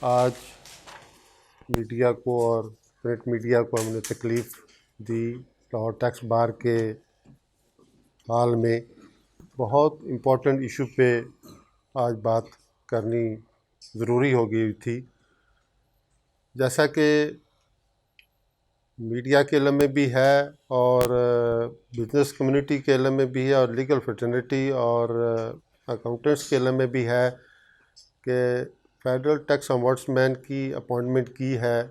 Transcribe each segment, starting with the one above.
आज मीडिया को और प्रिंट मीडिया को हमने तकलीफ़ दी। लाहौर टैक्स बार के हाल में बहुत इम्पोर्टेंट इशू पे आज बात करनी ज़रूरी हो गई थी। जैसा कि मीडिया के इल्म में भी है और बिज़नेस कम्युनिटी के इल्म में भी है और लीगल फ्रेटर्निटी और अकाउंटेंट्स के इल्म में भी है कि फेडरल टैक्स ऑम्बुड्समैन की अपॉइंटमेंट की है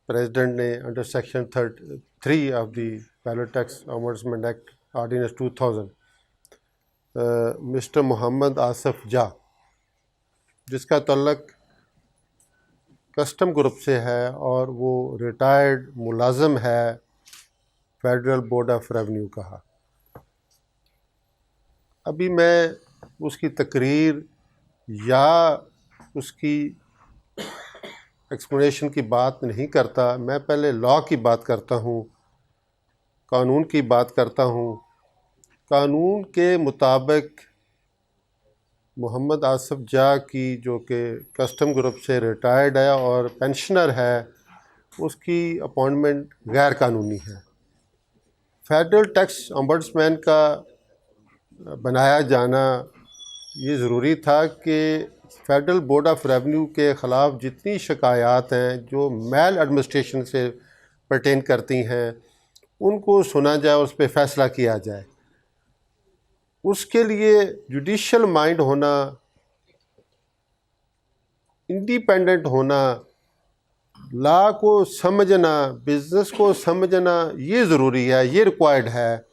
प्रेसिडेंट ने under section 3 of the federal tax ombudsman act ordinance 2000 mister Mohammad Asif जा, जिसका तल्लक कस्टम ग्रुप से है और वो रिटायर्ड मुलाजम है फेडरल बोर्ड ऑफ रेवेन्यू का। अभी मैं उसकी तकरीर या उसकी एक्सप्लेनेशन की बात नहीं करता, मैं पहले लॉ की बात करता हूँ, कानून की बात करता हूँ। कानून के मुताबिक मोहम्मद आसिफ जा की, जो कि कस्टम ग्रुप से रिटायर्ड है और पेंशनर है, उसकी अपॉइंटमेंट गैर कानूनी है। फेडरल टैक्स ऑम्बुड्समैन का बनाया जाना ये ज़रूरी था कि फेडरल बोर्ड ऑफ रेवेन्यू के ख़िलाफ़ जितनी शिकायत हैं जो मेल एडमिनिस्ट्रेशन से पर्टेन करती हैं उनको सुना जाए और उस पर फ़ैसला किया जाए। उसके लिए जुडिशल माइंड होना, इंडिपेंडेंट होना, लॉ को समझना, बिज़नेस को समझना ये ज़रूरी है, ये रिक्वायर्ड है।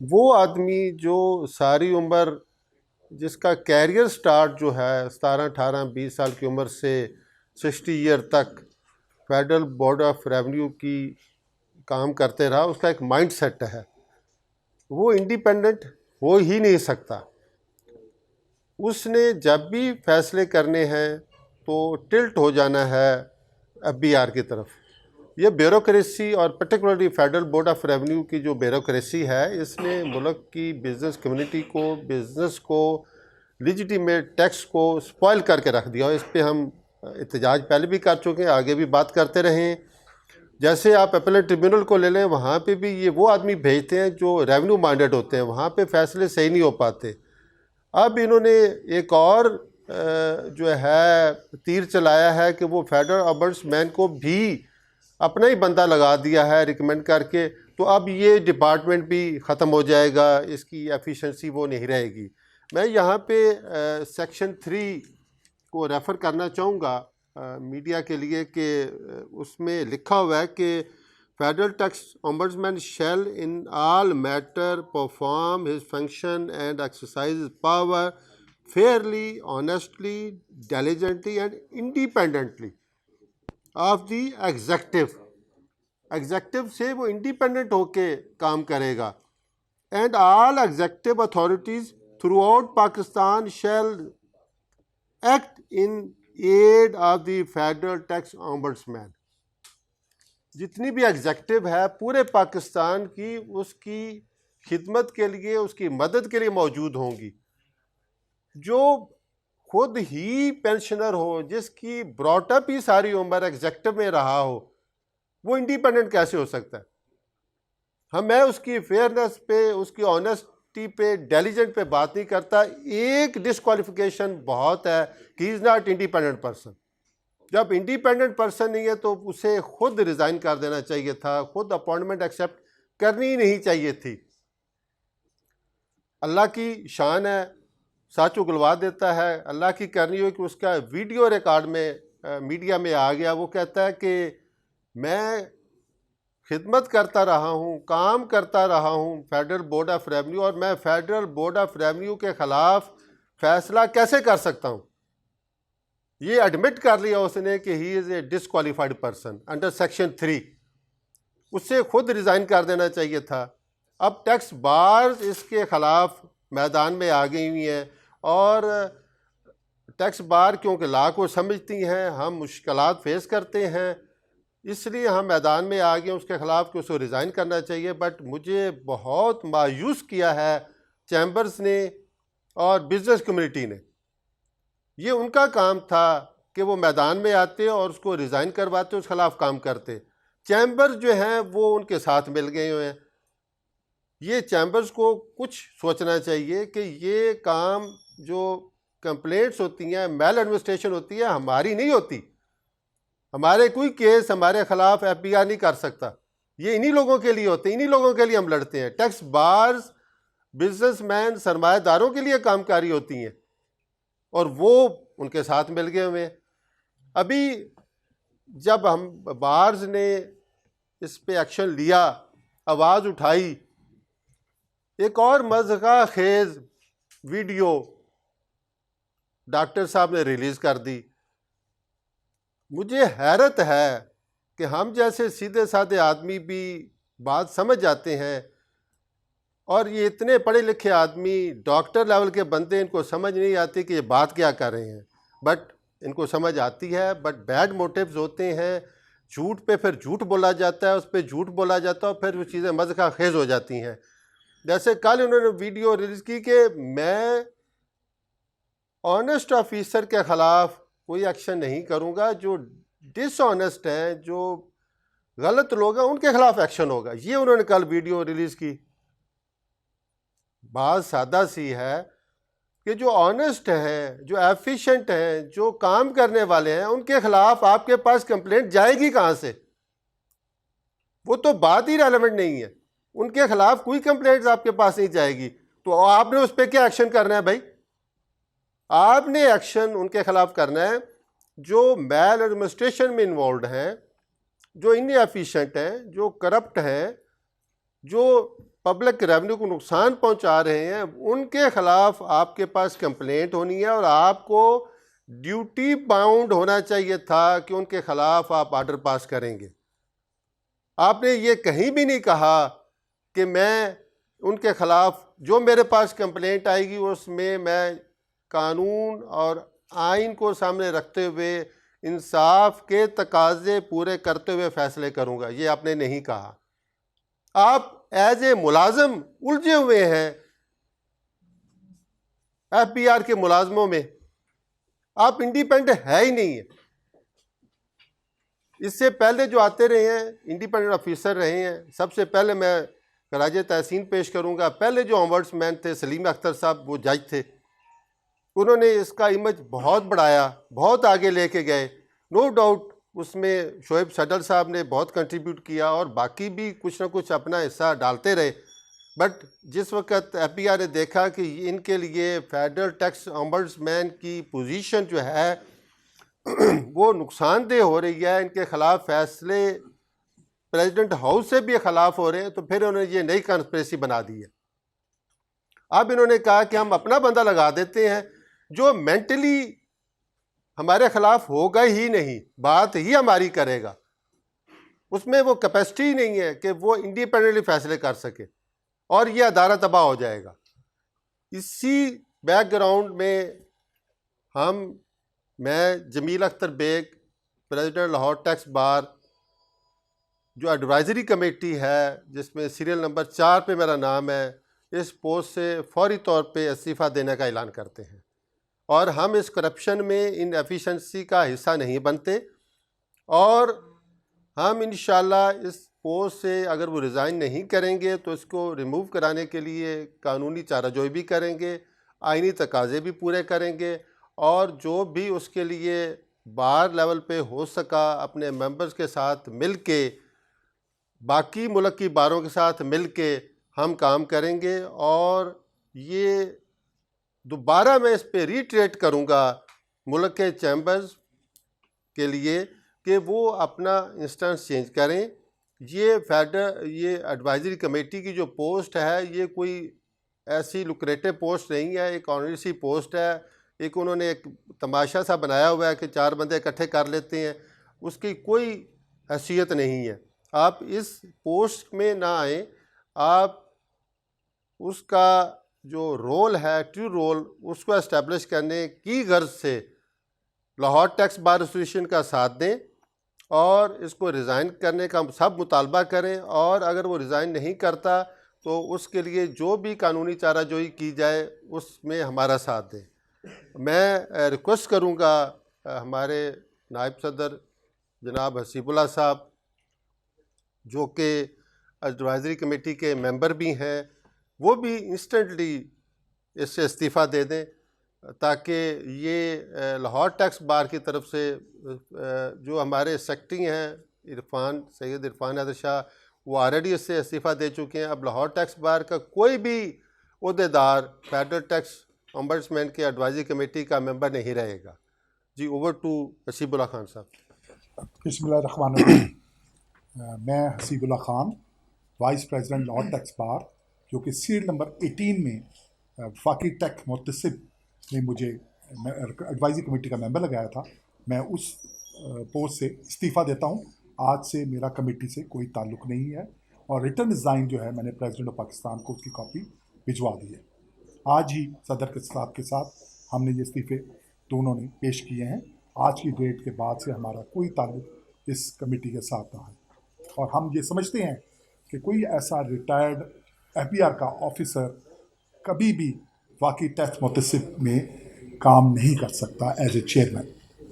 वो आदमी जो सारी उम्र, जिसका कैरियर स्टार्ट जो है 17, 18, 20 साल की उम्र से 60 ईयर तक फेडरल बोर्ड ऑफ रेवेन्यू की काम करते रहा, उसका एक माइंड सेट है, वो इंडिपेंडेंट हो ही नहीं सकता। उसने जब भी फैसले करने हैं तो टिल्ट हो जाना है एफबीआर की तरफ। ये ब्यूरोक्रेसी और particularly federal board of revenue की जो ब्यूरोक्रेसी है, इसने मुल्क की बिज़नेस कम्युनिटी को, बिज़नेस को, लिजिटिमेट टैक्स को स्पॉइल करके रख दिया। इस पर हम एहतजाज पहले भी कर चुके हैं, आगे भी बात करते रहें। जैसे आप अपीलेट ट्रिब्यूनल को ले लें, वहाँ पे भी ये वो आदमी भेजते हैं जो रेवेन्यू माइंडेड होते हैं, वहाँ पे फैसले सही नहीं हो पाते। अब इन्होंने एक और जो है तीर चलाया है कि वो फेडरल ऑम्बुड्समैन को भी अपना ही बंदा लगा दिया है रिकमेंड करके, तो अब ये डिपार्टमेंट भी ख़त्म हो जाएगा, इसकी एफिशिएंसी वो नहीं रहेगी। मैं यहाँ पे सेक्शन 3 को रेफ़र करना चाहूँगा मीडिया के लिए कि उसमें लिखा हुआ है कि federal tax ombudsman shall in all matter perform his function and exercise his power fairly, honestly, diligently and independently of the executive से वो इंडिपेंडेंट होके काम करेगा। And all executive authorities throughout Pakistan shall act in aid of the federal tax ombudsman. जितनी भी executive है पूरे पाकिस्तान की, उसकी खिदमत के लिए, उसकी मदद के लिए मौजूद होंगी। जो खुद ही पेंशनर हो, जिसकी ब्रॉटअप ही सारी उम्र एग्जेक्टिव में रहा हो, वो इंडिपेंडेंट कैसे हो सकता है? मैं उसकी फेयरनेस पे, उसकी ऑनेस्टी पे, डिलीजेंट पे बात नहीं करता। एक डिस्क्वालिफिकेशन बहुत है कि इज़ नॉट इंडिपेंडेंट पर्सन। जब इंडिपेंडेंट पर्सन नहीं है तो उसे खुद रिज़ाइन कर देना चाहिए था, खुद अपॉइंटमेंट एक्सेप्ट करनी ही नहीं चाहिए थी। अल्लाह की शान है, सच उगलवा देता है। अल्लाह की करनी हो कि उसका वीडियो रिकॉर्ड में मीडिया में आ गया। वो कहता है कि मैं खिदमत करता रहा हूँ, काम करता रहा हूँ फेडरल बोर्ड ऑफ रेवेन्यू, और मैं फेडरल बोर्ड ऑफ रेवेन्यू के ख़िलाफ़ फ़ैसला कैसे कर सकता हूँ। ये एडमिट कर लिया उसने कि he is a disqualified person under section 3। उससे खुद रिज़ाइन कर देना चाहिए था। अब टैक्स बार्स इसके ख़िलाफ़ मैदान में आ गई हुई हैं और टैक्स बार क्योंकि लॉ को समझती हैं, हम मुश्किलात फेस करते हैं, इसलिए हम मैदान में आ गए उसके ख़िलाफ़ कि उसको रिज़ाइन करना चाहिए। बट मुझे बहुत मायूस किया है चैम्बर्स ने और बिज़नेस कम्युनिटी ने। ये उनका काम था कि वो मैदान में आते और उसको रिज़ाइन करवाते, उस खिलाफ काम करते। चैम्बर जो हैं वो उनके साथ मिल गए हुए हैं। ये चैम्बर्स को कुछ सोचना चाहिए कि ये काम जो कंप्लेंट्स होती हैं, मेल एडमिनिस्ट्रेशन होती है, हमारी नहीं होती। हमारे कोई केस हमारे खिलाफ FBI नहीं कर सकता, ये इन्हीं लोगों के लिए होते हैं, इन्हीं लोगों के लिए हम लड़ते हैं। टैक्स बार्स बिजनेसमैन सरमाएदारों के लिए कामकारी होती हैं और वो उनके साथ मिल गए हुए हैं। अभी जब हम बार्स ने इस पे एक्शन लिया, आवाज़ उठाई, एक और मज़ा खेज वीडियो डॉक्टर साहब ने रिलीज़ कर दी। मुझे हैरत है कि हम जैसे सीधे साधे आदमी भी बात समझ जाते हैं और ये इतने पढ़े लिखे आदमी, डॉक्टर लेवल के बंदे, इनको समझ नहीं आती कि ये बात क्या कर रहे हैं। बट इनको समझ आती है, बट बैड मोटिव्स होते हैं। झूठ पे फिर झूठ बोला जाता है, उस पर झूठ बोला जाता है और फिर वो चीज़ें मज़ा खेज हो जाती हैं। जैसे कल उन्होंने वीडियो रिलीज़ की कि मैं ऑनेस्ट ऑफिसर के ख़िलाफ़ कोई एक्शन नहीं करूँगा, जो डिसऑनेस्ट हैं, जो गलत लोग हैं, उनके खिलाफ एक्शन होगा। ये उन्होंने कल वीडियो रिलीज़ की। बात सादा सी है कि जो ऑनेस्ट हैं, जो एफिशिएंट हैं, जो काम करने वाले हैं, उनके खिलाफ आपके पास कंप्लेंट जाएगी कहाँ से? वो तो बात ही रेलेवेंट नहीं है। उनके खिलाफ कोई कंप्लेंट्स आपके पास नहीं जाएगी, तो आपने उस पर क्या एक्शन करना है भाई? आपने एक्शन उनके खिलाफ करना है जो मेल एडमिनिस्ट्रेशन में इन्वॉल्व हैं, जो इनएफिशिएंट हैं, जो करप्ट हैं, जो पब्लिक रेवेन्यू को नुकसान पहुंचा रहे हैं। उनके खिलाफ आपके पास कंप्लेंट होनी है और आपको ड्यूटी बाउंड होना चाहिए था कि उनके खिलाफ आप ऑर्डर पास करेंगे। आपने ये कहीं भी नहीं कहा कि मैं उनके खिलाफ जो मेरे पास कंप्लेंट आएगी उसमें मैं कानून और आइन को सामने रखते हुए इंसाफ के तकाजे पूरे करते हुए फैसले करूंगा। ये आपने नहीं कहा। आप एज ए मुलाजिम उलझे हुए हैं FBR के मुलाजमों में। आप इंडिपेंडेंट है ही नहीं है। इससे पहले जो आते रहे हैं इंडिपेंडेंट ऑफिसर रहे हैं, सबसे पहले मैं खराज तहसीन पेश करूंगा। पहले जो ऑम्बड्समैन थे सलीम अख्तर साहब, वो जज थे, उन्होंने इसका इमेज बहुत बढ़ाया, बहुत आगे लेके गए। नो डाउट उसमें शोएब सडर साहब ने बहुत कंट्रीब्यूट किया और बाकी भी कुछ ना कुछ अपना हिस्सा डालते रहे। बट जिस वक्त FBR ने देखा कि इनके लिए फेडरल टैक्स ऑम्बड्समैन की पोजीशन जो है वो नुकसानदेह हो रही है, इनके खिलाफ फैसले प्रेसिडेंट हाउस से भी खिलाफ हो रहे हैं, तो फिर उन्होंने ये नई कॉन्स्पिरेसी बना दी है। अब इन्होंने कहा कि हम अपना बंदा लगा देते हैं जो मेंटली हमारे खिलाफ होगा ही नहीं, बात ही हमारी करेगा। उसमें वो कैपेसिटी नहीं है कि वो इंडिपेंडेंटली फैसले कर सके और ये अदारा तबाह हो जाएगा। इसी बैकग्राउंड में मैं Jamil Akhtar Baig, president Lahore tax bar, जो एडवाइजरी कमेटी है जिसमें सीरियल नंबर 4 पे मेरा नाम है, इस पोस्ट से फौरी तौर पे इस्तीफ़ा देने का ऐलान करते हैं और हम इस करप्शन में इन एफिशिएंसी का हिस्सा नहीं बनते और हम इंशाल्लाह इस पोस्ट से अगर वो रिज़ाइन नहीं करेंगे तो इसको रिमूव कराने के लिए कानूनी चाराजोई भी करेंगे, आइनी तकाजे भी पूरे करेंगे और जो भी उसके लिए बार लेवल पे हो सका अपने मेंबर्स के साथ मिल के, बाकी मुल्क की बारों के साथ मिल के हम काम करेंगे। और ये दोबारा मैं इस पे रीट्रेट करूँगा मुल्क के चैम्बर्स के लिए कि वो अपना इंस्टेंस चेंज करें। ये एडवाइजरी कमेटी की जो पोस्ट है ये कोई ऐसी लुक्रेटिव पोस्ट नहीं है, एक ऑनरी सी पोस्ट है। एक उन्होंने एक तमाशा सा बनाया हुआ है कि 4 बंदे इकट्ठे कर लेते हैं, उसकी कोई हैसियत नहीं है। आप इस पोस्ट में ना आए, आप उसका जो रोल है, ट्रू रोल, उसको एस्टेब्लिश करने की गर्ज से लाहौर टैक्स बार एसोसिएशन का साथ दें और इसको रिज़ाइन करने का सब मुतालबा करें और अगर वो रिज़ाइन नहीं करता तो उसके लिए जो भी कानूनी चाराजोई की जाए उसमें हमारा साथ दें। मैं रिक्वेस्ट करूंगा हमारे नायब सदर जनाब हसीबुल्लाह साहब, जो कि एडवाइज़री कमेटी के मेंबर भी हैं, वो भी इंस्टेंटली इससे इस्तीफ़ा दे दें, ताकि ये लाहौर टैक्स बार की तरफ से जो हमारे सेक्रेटरी हैं सैयद इरफान हैदर शाह, वो ऑलरेडी इससे इस्तीफ़ा दे चुके हैं। अब लाहौर टैक्स बार का कोई भी ओहदेदार फेडरल टैक्स ओम्बड्समैन के एडवाइज़री कमेटी का मेंबर नहीं रहेगा। जी, ओवर टू हसीबुल्लाह खान साहब। बिस्मिल्लाहिर्रहमानिर्रहीम। मैं Haseebullah Khan, vice president Lahore tax bar, जो कि सीरियल नंबर 18 में वफाकी टैक्स मुतसिब ने मुझे एडवाइजरी कमेटी का मेंबर लगाया था, मैं उस पोस्ट से इस्तीफ़ा देता हूँ। आज से मेरा कमेटी से कोई ताल्लुक़ नहीं है और रिटर्न रिज़ाइन जो है मैंने प्रेसिडेंट ऑफ पाकिस्तान को उसकी कॉपी भिजवा दी है। आज ही सदर के साहब के साथ हमने ये इस्तीफ़े दोनों ने पेश किए हैं। आज की डेट के बाद से हमारा कोई ताल्लुक़ इस कमेटी के साथ ना है और हम ये समझते हैं कि कोई ऐसा रिटायर्ड FBR का ऑफिसर कभी भी वाकई टैक्स मुतसिब में काम नहीं कर सकता एज ए चेयरमैन।